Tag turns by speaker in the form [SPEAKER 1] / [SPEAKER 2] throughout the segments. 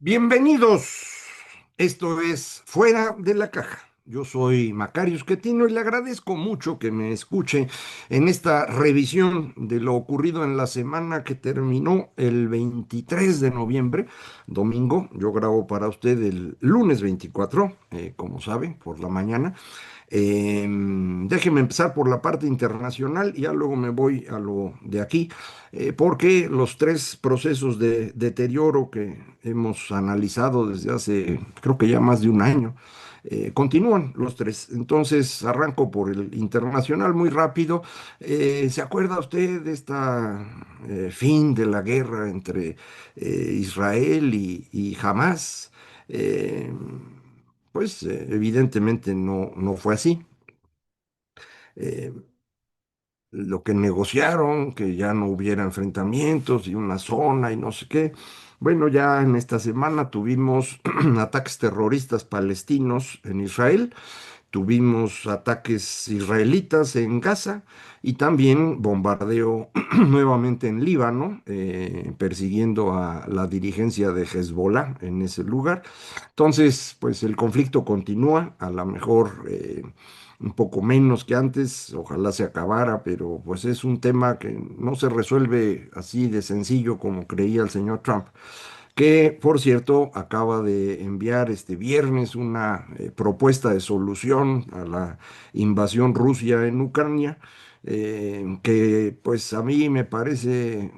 [SPEAKER 1] Bienvenidos. Esto es Fuera de la Caja. Yo soy Macario Schettino y le agradezco mucho que me escuche en esta revisión de lo ocurrido en la semana que terminó el 23 de noviembre, domingo. Yo grabo para usted el lunes 24, como sabe, por la mañana. Déjeme empezar por la parte internacional y ya luego me voy a lo de aquí, porque los tres procesos de deterioro que hemos analizado desde hace, creo que ya más de un año, continúan los tres. Entonces arranco por el internacional muy rápido. ¿Se acuerda usted de esta fin de la guerra entre Israel y Hamás? Eh, evidentemente no fue así. Eh, lo que negociaron, que ya no hubiera enfrentamientos y una zona y no sé qué. Bueno, ya en esta semana tuvimos ataques terroristas palestinos en Israel, tuvimos ataques israelitas en Gaza y también bombardeo nuevamente en Líbano, persiguiendo a la dirigencia de Hezbollah en ese lugar. Entonces, pues el conflicto continúa, a lo mejor un poco menos que antes, ojalá se acabara, pero pues es un tema que no se resuelve así de sencillo como creía el señor Trump, que por cierto acaba de enviar este viernes una propuesta de solución a la invasión Rusia en Ucrania, que pues a mí me parece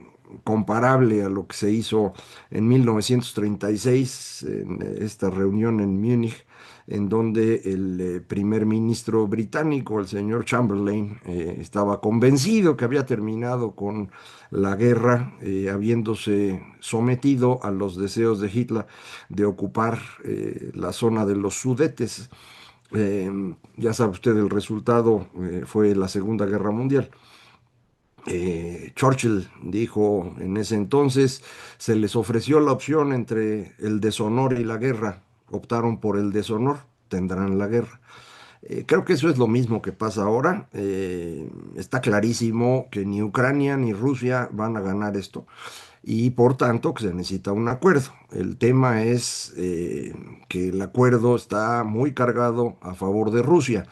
[SPEAKER 1] comparable a lo que se hizo en 1936 en esta reunión en Múnich, en donde el primer ministro británico, el señor Chamberlain, estaba convencido que había terminado con la guerra, habiéndose sometido a los deseos de Hitler de ocupar la zona de los Sudetes. Ya sabe usted, el resultado fue la Segunda Guerra Mundial. Churchill dijo en ese entonces, se les ofreció la opción entre el deshonor y la guerra. Optaron por el deshonor, tendrán la guerra. Creo que eso es lo mismo que pasa ahora. Está clarísimo que ni Ucrania ni Rusia van a ganar esto y por tanto que se necesita un acuerdo. El tema es que el acuerdo está muy cargado a favor de Rusia.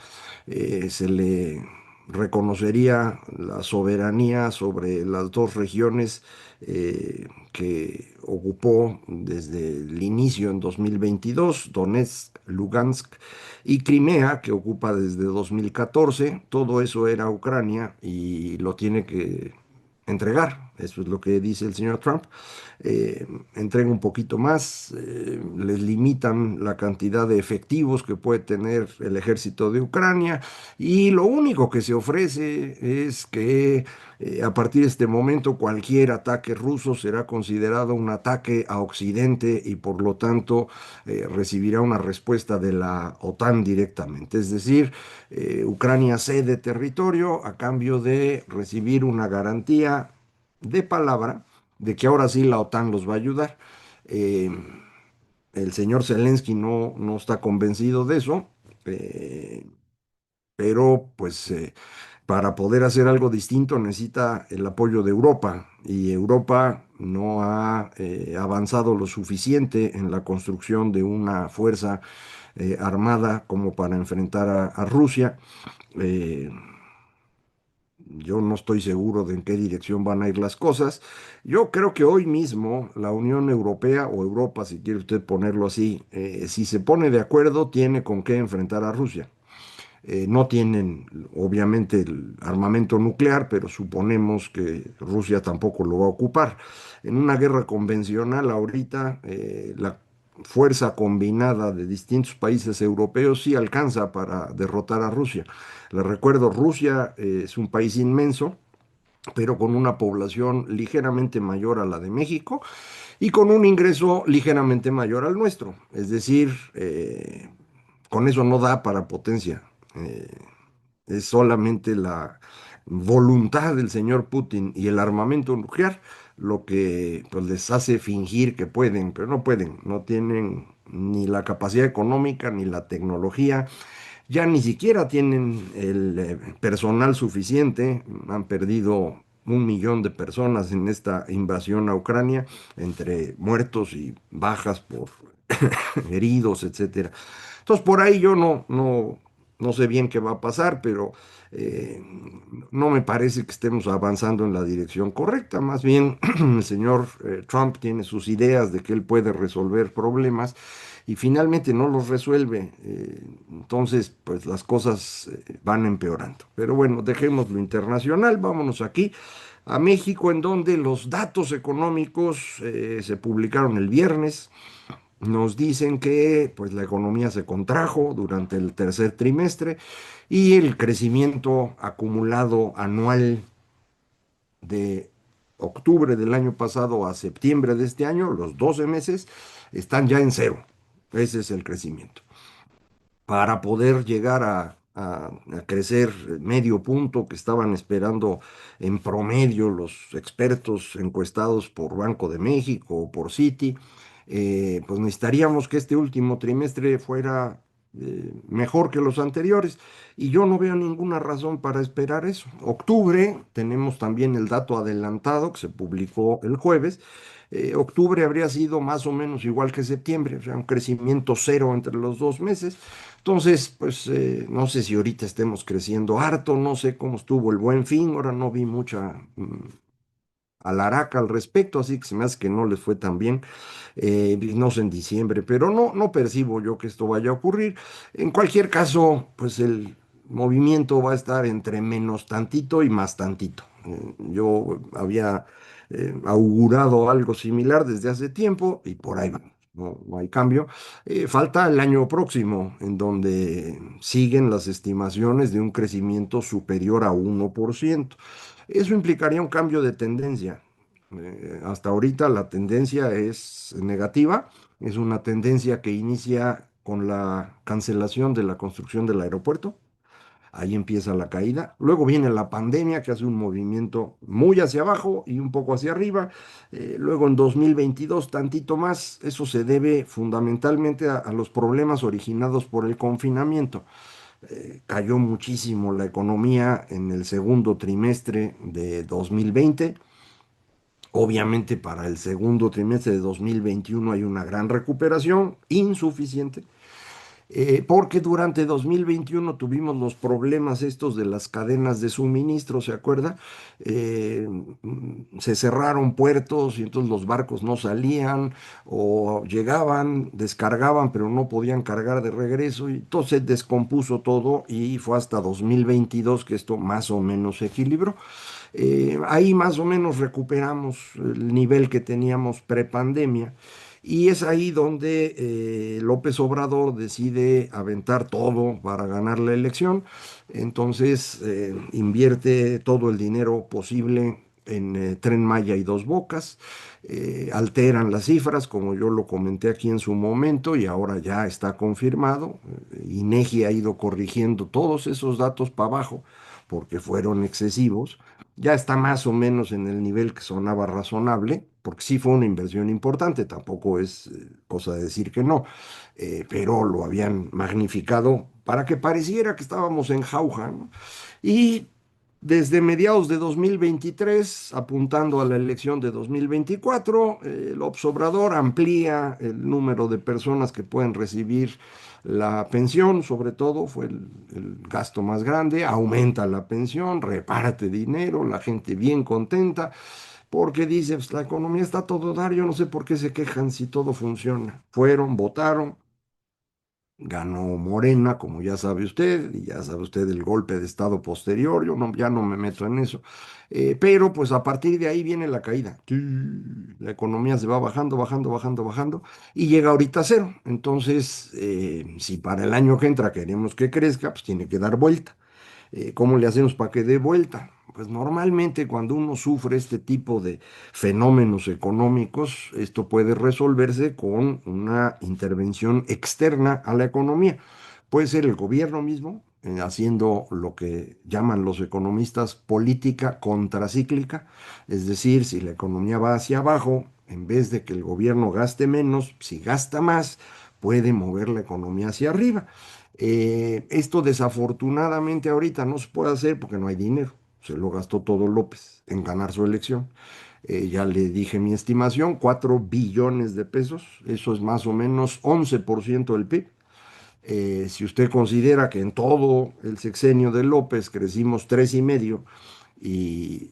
[SPEAKER 1] Se le reconocería la soberanía sobre las dos regiones que ocupó desde el inicio en 2022, Donetsk, Lugansk y Crimea, que ocupa desde 2014. Todo eso era Ucrania y lo tiene que entregar. Eso es lo que dice el señor Trump. Eh, Entrega un poquito más, les limitan la cantidad de efectivos que puede tener el ejército de Ucrania y lo único que se ofrece es que a partir de este momento cualquier ataque ruso será considerado un ataque a Occidente y por lo tanto recibirá una respuesta de la OTAN directamente. Es decir, Ucrania cede territorio a cambio de recibir una garantía de palabra de que ahora sí la OTAN los va a ayudar. Eh, el señor Zelensky no está convencido de eso, eh, pero pues para poder hacer algo distinto necesita el apoyo de Europa y Europa no ha avanzado lo suficiente en la construcción de una fuerza armada como para enfrentar a Rusia. Eh, yo no estoy seguro de en qué dirección van a ir las cosas. Yo creo que hoy mismo la Unión Europea o Europa, si quiere usted ponerlo así, si se pone de acuerdo, tiene con qué enfrentar a Rusia. No tienen, obviamente, el armamento nuclear, pero suponemos que Rusia tampoco lo va a ocupar. En una guerra convencional, ahorita, la fuerza combinada de distintos países europeos sí alcanza para derrotar a Rusia. Les recuerdo, Rusia es un país inmenso, pero con una población ligeramente mayor a la de México y con un ingreso ligeramente mayor al nuestro. Es decir, con eso no da para potencia. Eh, es solamente la voluntad del señor Putin y el armamento nuclear lo que pues, les hace fingir que pueden, pero no pueden, no tienen ni la capacidad económica ni la tecnología, ya ni siquiera tienen el personal suficiente, han perdido un millón de personas en esta invasión a Ucrania, entre muertos y bajas por heridos, etcétera. Entonces, por ahí yo no sé bien qué va a pasar, pero eh, no me parece que estemos avanzando en la dirección correcta. Más bien, el señor Trump tiene sus ideas de que él puede resolver problemas y finalmente no los resuelve. Entonces, pues las cosas van empeorando. Pero bueno, dejemos lo internacional, vámonos aquí a México, en donde los datos económicos se publicaron el viernes. Nos dicen que pues, la economía se contrajo durante el tercer trimestre y el crecimiento acumulado anual de octubre del año pasado a septiembre de este año, los 12 meses, están ya en cero. Ese es el crecimiento. Para poder llegar a crecer medio punto que estaban esperando en promedio los expertos encuestados por Banco de México o por Citi, pues necesitaríamos que este último trimestre fuera mejor que los anteriores y yo no veo ninguna razón para esperar eso. Octubre, tenemos también el dato adelantado que se publicó el jueves. Octubre habría sido más o menos igual que septiembre, o sea, un crecimiento cero entre los 2 meses. Entonces, pues no sé si ahorita estemos creciendo harto, no sé cómo estuvo el Buen Fin, ahora no vi mucha alaraca al respecto, así que se me hace que no les fue tan bien, no sé en diciembre, pero no percibo yo que esto vaya a ocurrir. En cualquier caso, pues el movimiento va a estar entre menos tantito y más tantito. Yo había augurado algo similar desde hace tiempo y por ahí va. No hay cambio. Falta el año próximo, en donde siguen las estimaciones de un crecimiento superior a 1%. Eso implicaría un cambio de tendencia. Hasta ahorita la tendencia es negativa, es una tendencia que inicia con la cancelación de la construcción del aeropuerto, ahí empieza la caída, luego viene la pandemia que hace un movimiento muy hacia abajo y un poco hacia arriba, luego en 2022 tantito más, eso se debe fundamentalmente a los problemas originados por el confinamiento. Cayó muchísimo la economía en el segundo trimestre de 2020. Obviamente para el segundo trimestre de 2021 hay una gran recuperación, insuficiente, porque durante 2021 tuvimos los problemas estos de las cadenas de suministro, ¿se acuerda? Se cerraron puertos y entonces los barcos no salían o llegaban, descargaban, pero no podían cargar de regreso y entonces descompuso todo y fue hasta 2022 que esto más o menos se equilibró. Ahí más o menos recuperamos el nivel que teníamos prepandemia. Y es ahí donde López Obrador decide aventar todo para ganar la elección. Entonces invierte todo el dinero posible en Tren Maya y Dos Bocas. Alteran las cifras, como yo lo comenté aquí en su momento, y ahora ya está confirmado. INEGI ha ido corrigiendo todos esos datos para abajo porque fueron excesivos. Ya está más o menos en el nivel que sonaba razonable, porque sí fue una inversión importante, tampoco es cosa de decir que no, pero lo habían magnificado para que pareciera que estábamos en jauja, ¿no? Y desde mediados de 2023, apuntando a la elección de 2024, el Obrador amplía el número de personas que pueden recibir la pensión, sobre todo, fue el gasto más grande, aumenta la pensión, reparte dinero, la gente bien contenta, porque dice, pues, la economía está a todo dar, yo no sé por qué se quejan si todo funciona. Fueron, votaron, ganó Morena, como ya sabe usted, y ya sabe usted el golpe de estado posterior, yo ya no me meto en eso. Pero pues a partir de ahí viene la caída. La economía se va bajando, bajando, bajando, bajando, y llega ahorita a cero. Entonces, si para el año que entra queremos que crezca, pues tiene que dar vuelta. ¿Cómo le hacemos para que dé vuelta? Pues normalmente cuando uno sufre este tipo de fenómenos económicos, esto puede resolverse con una intervención externa a la economía. Puede ser el gobierno mismo, haciendo lo que llaman los economistas política contracíclica, es decir, si la economía va hacia abajo, en vez de que el gobierno gaste menos, si gasta más, puede mover la economía hacia arriba. Esto desafortunadamente ahorita no se puede hacer porque no hay dinero. se lo gastó todo López en ganar su elección. Ya le dije mi estimación, 4 billones de pesos, eso es más o menos 11% del PIB. Si usted considera que en todo el sexenio de López crecimos 3,5 y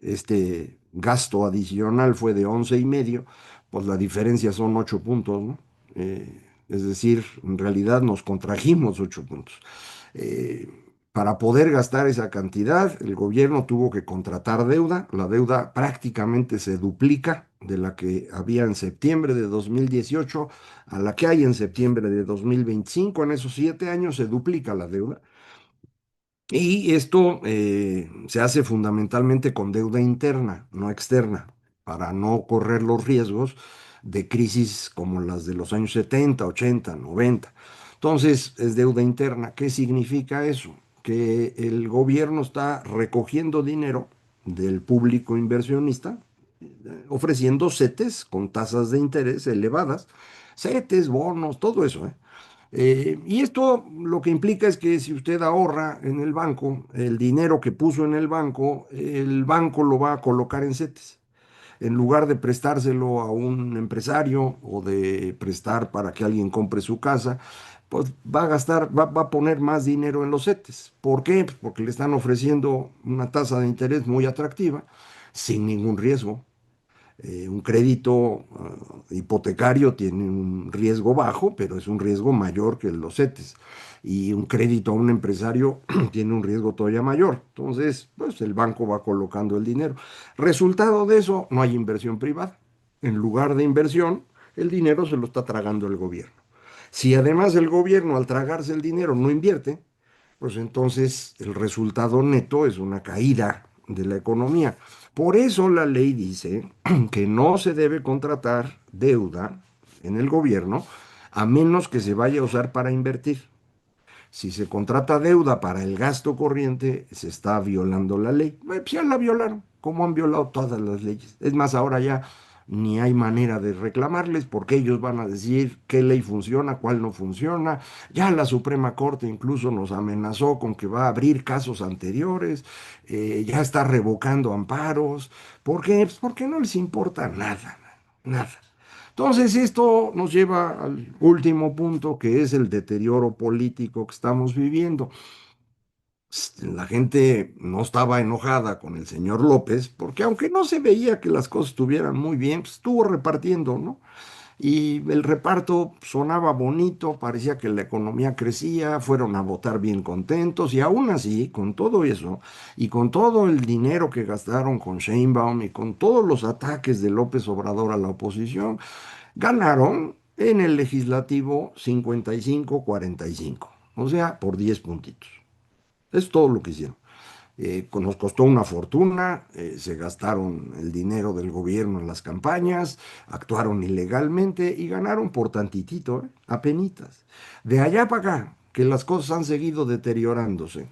[SPEAKER 1] este gasto adicional fue de 11,5, pues la diferencia son 8 puntos, ¿no? Es decir, en realidad nos contrajimos 8 puntos. Eh, para poder gastar esa cantidad, el gobierno tuvo que contratar deuda. La deuda prácticamente se duplica de la que había en septiembre de 2018 a la que hay en septiembre de 2025. En esos 7 años se duplica la deuda. Y esto se hace fundamentalmente con deuda interna, no externa, para no correr los riesgos de crisis como las de los años 70, 80, 90. Entonces, es deuda interna. ¿Qué significa eso? Que el gobierno está recogiendo dinero del público inversionista, ofreciendo CETES con tasas de interés elevadas, CETES, bonos, todo eso, ¿eh? Y esto lo que implica es que si usted ahorra en el banco, el dinero que puso en el banco lo va a colocar en CETES. En lugar de prestárselo a un empresario o de prestar para que alguien compre su casa, pues va a gastar, va a poner más dinero en los CETES. ¿Por qué? Pues porque le están ofreciendo una tasa de interés muy atractiva, sin ningún riesgo. Un crédito hipotecario tiene un riesgo bajo, pero es un riesgo mayor que los CETES. Y un crédito a un empresario tiene un riesgo todavía mayor. Entonces, pues el banco va colocando el dinero. Resultado de eso, no hay inversión privada. En lugar de inversión, el dinero se lo está tragando el gobierno. Si además el gobierno al tragarse el dinero no invierte, pues entonces el resultado neto es una caída de la economía. Por eso la ley dice que no se debe contratar deuda en el gobierno a menos que se vaya a usar para invertir. Si se contrata deuda para el gasto corriente, se está violando la ley. Pues ya la violaron, como han violado todas las leyes. Es más, ahora ya ni hay manera de reclamarles porque ellos van a decir qué ley funciona, cuál no funciona. Ya la Suprema Corte incluso nos amenazó con que va a abrir casos anteriores, ya está revocando amparos. ¿Por qué? Pues porque no les importa nada, nada. Entonces, esto nos lleva al último punto, que es el deterioro político que estamos viviendo. La gente no estaba enojada con el señor López, porque aunque no se veía que las cosas estuvieran muy bien, pues estuvo repartiendo, ¿no? Y el reparto sonaba bonito, parecía que la economía crecía, fueron a votar bien contentos, y aún así, con todo eso, y con todo el dinero que gastaron con Sheinbaum y con todos los ataques de López Obrador a la oposición, ganaron en el legislativo 55-45, o sea, por 10 puntitos. Es todo lo que hicieron. Nos costó una fortuna, se gastaron el dinero del gobierno en las campañas, actuaron ilegalmente y ganaron por tantitito, apenitas. De allá para acá, que las cosas han seguido deteriorándose,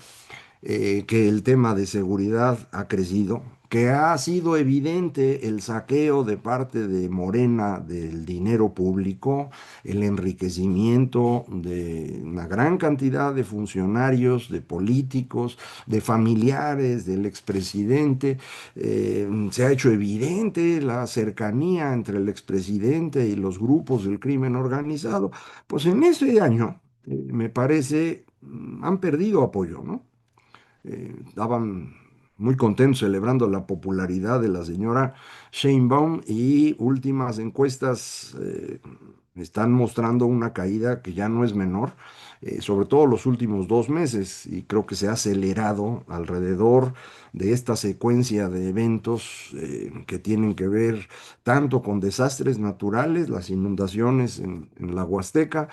[SPEAKER 1] que el tema de seguridad ha crecido, que ha sido evidente el saqueo de parte de Morena del dinero público, el enriquecimiento de una gran cantidad de funcionarios, de políticos, de familiares del expresidente. Se ha hecho evidente la cercanía entre el expresidente y los grupos del crimen organizado. Pues en ese año, me parece, han perdido apoyo, ¿no? Estaban muy contentos celebrando la popularidad de la señora Sheinbaum y últimas encuestas están mostrando una caída que ya no es menor, sobre todo los últimos 2 meses, y creo que se ha acelerado alrededor de esta secuencia de eventos que tienen que ver tanto con desastres naturales, las inundaciones en la Huasteca,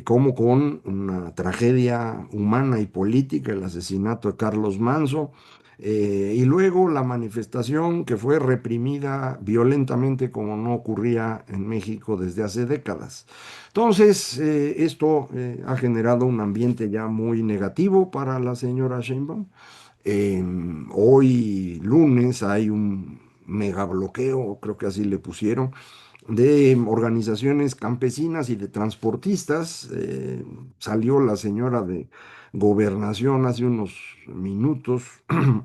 [SPEAKER 1] como con una tragedia humana y política, el asesinato de Carlos Manso, y luego la manifestación que fue reprimida violentamente como no ocurría en México desde hace décadas. Entonces, esto ha generado un ambiente ya muy negativo para la señora Sheinbaum. Hoy lunes hay un mega bloqueo, creo que así le pusieron, de organizaciones campesinas y de transportistas. Salió la señora de Gobernación hace unos minutos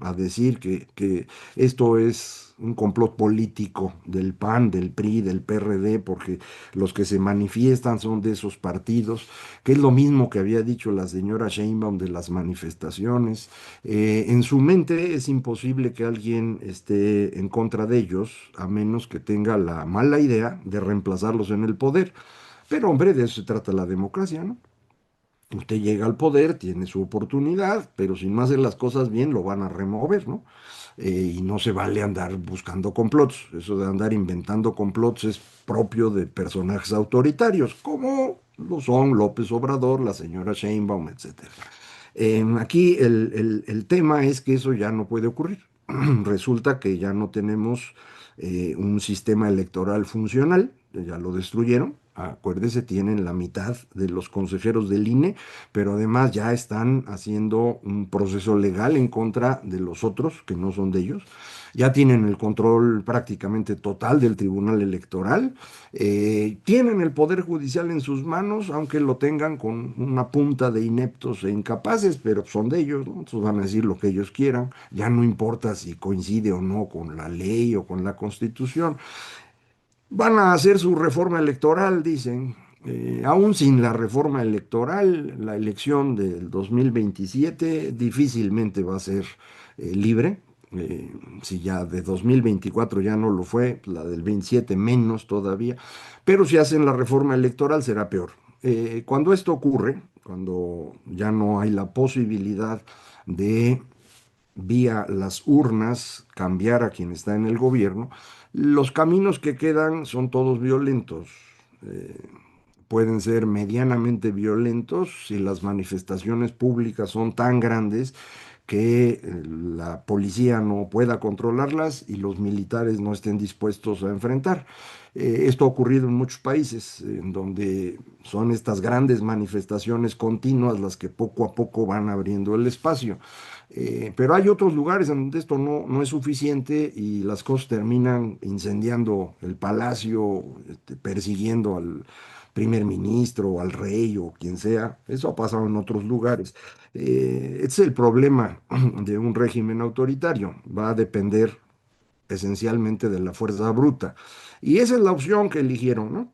[SPEAKER 1] a decir que esto es un complot político del PAN, del PRI, del PRD, porque los que se manifiestan son de esos partidos, que es lo mismo que había dicho la señora Sheinbaum de las manifestaciones. En su mente es imposible que alguien esté en contra de ellos, a menos que tenga la mala idea de reemplazarlos en el poder. Pero hombre, de eso se trata la democracia, ¿no? Usted llega al poder, tiene su oportunidad, pero si no hace las cosas bien, lo van a remover, ¿no? Y no se vale andar buscando complots. Eso de andar inventando complots es propio de personajes autoritarios, como lo son López Obrador, la señora Sheinbaum, etcétera. Aquí el tema es que eso ya no puede ocurrir. Resulta que ya no tenemos un sistema electoral funcional, ya lo destruyeron. Acuérdese, tienen la mitad de los consejeros del INE, pero además ya están haciendo un proceso legal en contra de los otros, que no son de ellos. Ya tienen el control prácticamente total del Tribunal Electoral. Tienen el Poder Judicial en sus manos, aunque lo tengan con una punta de ineptos e incapaces, pero son de ellos, ¿no? Entonces van a decir lo que ellos quieran, ya no importa si coincide o no con la ley o con la Constitución. Van a hacer su reforma electoral, dicen. Aún sin la reforma electoral, la elección del 2027 difícilmente va a ser libre. Si ya de 2024 ya no lo fue, la del 27 menos todavía. Pero si hacen la reforma electoral será peor. Cuando esto ocurre, cuando ya no hay la posibilidad de vía las urnas cambiar a quien está en el gobierno, los caminos que quedan son todos violentos. Eh, Pueden ser medianamente violentos si las manifestaciones públicas son tan grandes que la policía no pueda controlarlas y los militares no estén dispuestos a enfrentar. Esto ha ocurrido en muchos países, en donde son estas grandes manifestaciones continuas las que poco a poco van abriendo el espacio. Pero hay otros lugares en donde esto no es suficiente y las cosas terminan incendiando el palacio, persiguiendo al primer ministro o al rey o quien sea. Eso ha pasado en otros lugares. Este es el problema de un régimen autoritario. Va a depender esencialmente de la fuerza bruta. Y esa es la opción que eligieron, ¿no?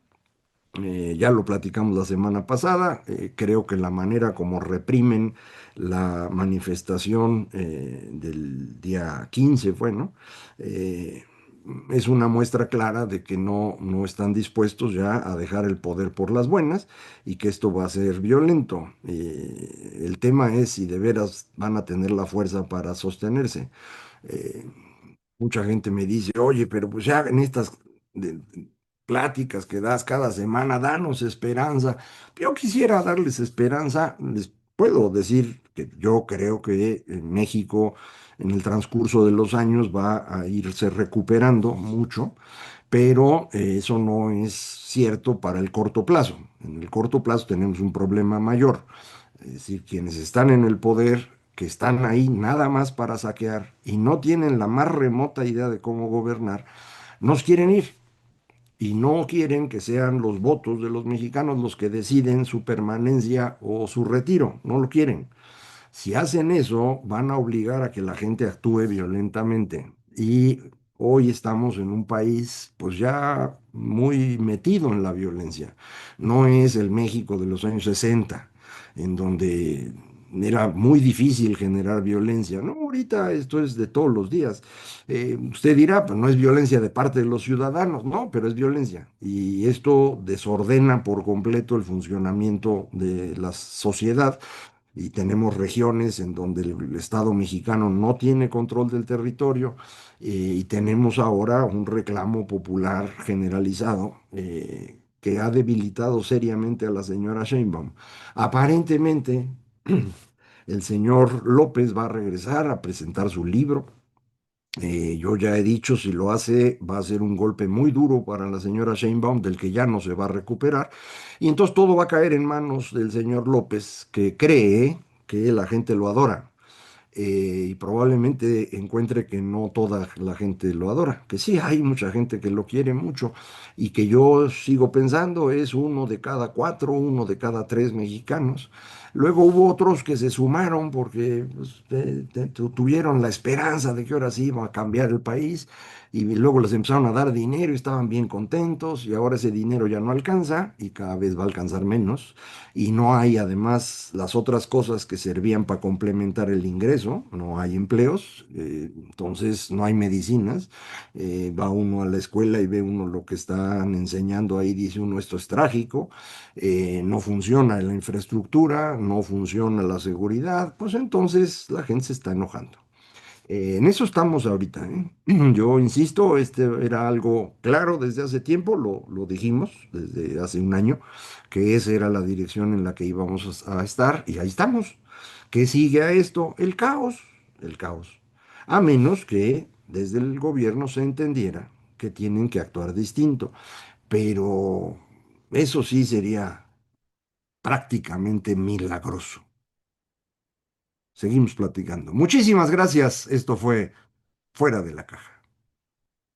[SPEAKER 1] Ya lo platicamos la semana pasada. Creo que la manera como reprimen la manifestación del día 15 fue, ¿no? Eh, es una muestra clara de que no están dispuestos ya a dejar el poder por las buenas y que esto va a ser violento. El tema es si de veras van a tener la fuerza para sostenerse. Eh, Mucha gente me dice, oye, pero pues ya en estas de- pláticas que das cada semana, danos esperanza. Yo quisiera darles esperanza. Les puedo decir que yo creo que en México, en el transcurso de los años, va a irse recuperando mucho, pero eso no es cierto para el corto plazo. En el corto plazo tenemos un problema mayor. Es decir, quienes están en el poder, que están ahí nada más para saquear y no tienen la más remota idea de cómo gobernar, nos quieren ir y no quieren que sean los votos de los mexicanos los que deciden su permanencia o su retiro, no lo quieren. Si hacen eso, van a obligar a que la gente actúe violentamente. Y hoy estamos en un país pues ya muy metido en la violencia. No es el México de los años 60, en donde era muy difícil generar violencia. No, ahorita esto es de todos los días. Usted dirá, pues no es violencia de parte de los ciudadanos, no, pero es violencia. Y esto desordena por completo el funcionamiento de la sociedad y tenemos regiones en donde el Estado mexicano no tiene control del territorio y tenemos ahora un reclamo popular generalizado que ha debilitado seriamente a la señora Sheinbaum. Aparentemente, el señor López va a regresar a presentar su libro. Yo ya he dicho, si lo hace, va a ser un golpe muy duro para la señora Sheinbaum, del que ya no se va a recuperar. Y entonces todo va a caer en manos del señor López, que cree que la gente lo adora. y probablemente encuentre que no toda la gente lo adora, que sí hay mucha gente que lo quiere mucho y que yo sigo pensando es uno de cada cuatro, uno de cada tres mexicanos. Luego hubo otros que se sumaron porque pues, tuvieron la esperanza de que ahora sí iba a cambiar el país y luego les empezaron a dar dinero y estaban bien contentos y ahora ese dinero ya no alcanza y cada vez va a alcanzar menos y no hay además las otras cosas que servían para complementar el ingreso, no hay empleos, entonces no hay medicinas, va uno a la escuela y ve uno lo que están enseñando ahí, dice uno esto es trágico, no funciona la infraestructura, no funciona la seguridad, pues entonces la gente se está enojando. En eso estamos ahorita, ¿eh? Yo insisto, este era algo claro desde hace tiempo, lo dijimos desde hace un año, que esa era la dirección en la que íbamos a estar y ahí estamos. ¿Qué sigue a esto? El caos, el caos. A menos que desde el gobierno se entendiera que tienen que actuar distinto, pero eso sí sería prácticamente milagroso. Seguimos platicando. Muchísimas gracias. Esto fue Fuera de la Caja.